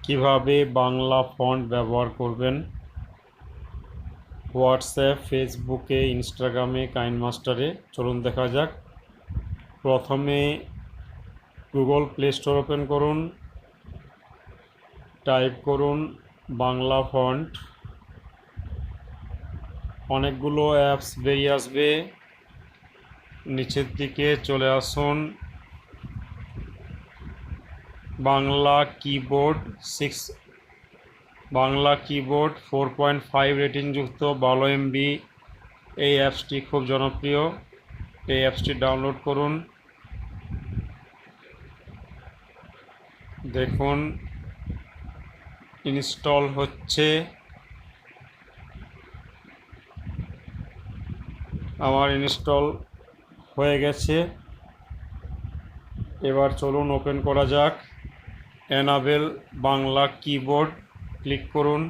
কিভাবে বাংলা ফন্ট ব্যবহার করবেন হোয়াটসঅ্যাপ, ফেসবুকে, ইনস্টাগ্রামে, কাইন্ডমাস্টারে। চলুন দেখা যাক। প্রথমে গুগল প্লে স্টোর ওপেন করুন, টাইপ করুন বাংলা ফন্ট। অনেকগুলো অ্যাপস বেরিয়ে আসবে, নিচের দিকে চলে আসুন। বাংলা কিবোর্ড 4.5 রেটিংযুক্ত 12 MB এই অ্যাপসটি খুব জনপ্রিয়। এই অ্যাপসটি ডাউনলোড করুন। দেখুন ইনস্টল হচ্ছে। আমার ইনস্টল হয়ে গেছে। এবার চলুন ওপেন করা যাক। এনাবেল বাংলা কিবোর্ড ক্লিক করুন।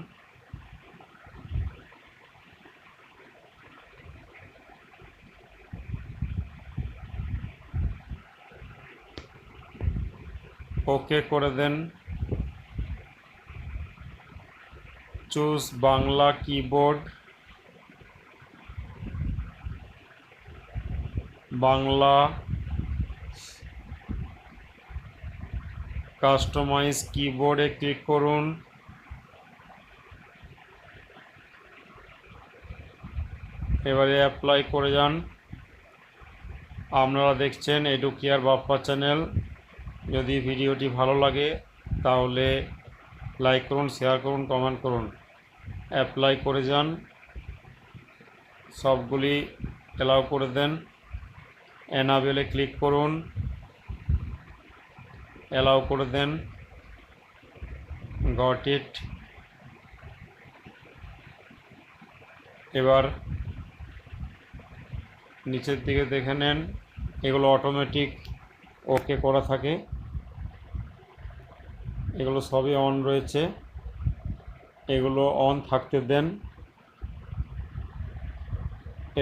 ওকে করে দেন। Choose Bangla keyboard, Bangla customise কিবোর্ডে ক্লিক করুন। এবারে অ্যাপ্লাই করে যান। আপনারা দেখছেন এডুকেয়ার বাপ্পা চ্যানেল। যদি ভিডিওটি ভালো লাগে তাহলে লাইক করুন, শেয়ার করুন, কমেন্ট করুন। অ্যাপ্লাই করে যান, সবগুলি অ্যালাউ করে দেন। এনাবেলে ক্লিক করুন, অ্যালাউ করে দেন। Got it. এবার নিচের দিকে দেখে নেন, এগুলো অটোমেটিক ওকে করা থাকে, এগুলো সবই অন রয়েছে, এগুলো অন থাকতে দেন।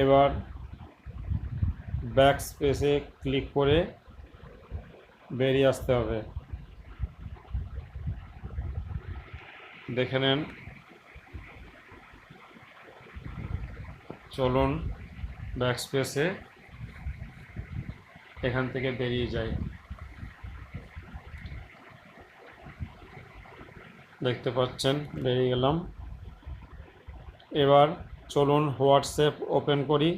এবার ব্যাক স্পেসে ক্লিক করে বেরিয়ে আসতে হবে। দেখে নেন। চলুন ব্যাক স্পেসে এখান থেকে বেরিয়ে যাই। দেখতে পাচ্ছেন বেরিয়ে গেলাম। এবার চলুন হোয়াটসঅ্যাপ ওপেন করি।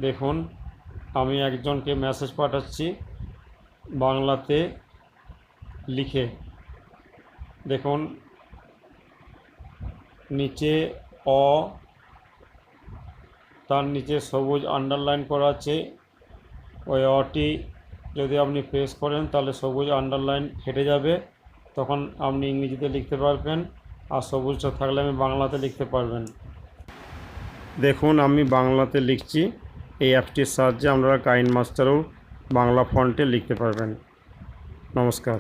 দেখুন আমি একজনকে মেসেজ পাঠাচ্ছি বাংলাতে লিখে। দেখুন নিচে অ, তার নিচে সবুজ আন্ডারলাইন করা আছে। ওই অটি যদি আপনি প্রেস করেন তাহলে সবুজ আন্ডারলাইন কেটে যাবে, তখন আপনি ইংরেজিতে লিখতে পারবেন, আর সবুজটা থাকলে আমি বাংলাতে লিখতে পারবেন। দেখুন আমি বাংলাতে লিখছি। এই অ্যাপটির সাহায্যে আপনারা কাইন্ডমাস্টারেও বাংলা ফন্টে লিখতে পারবেন। নমস্কার।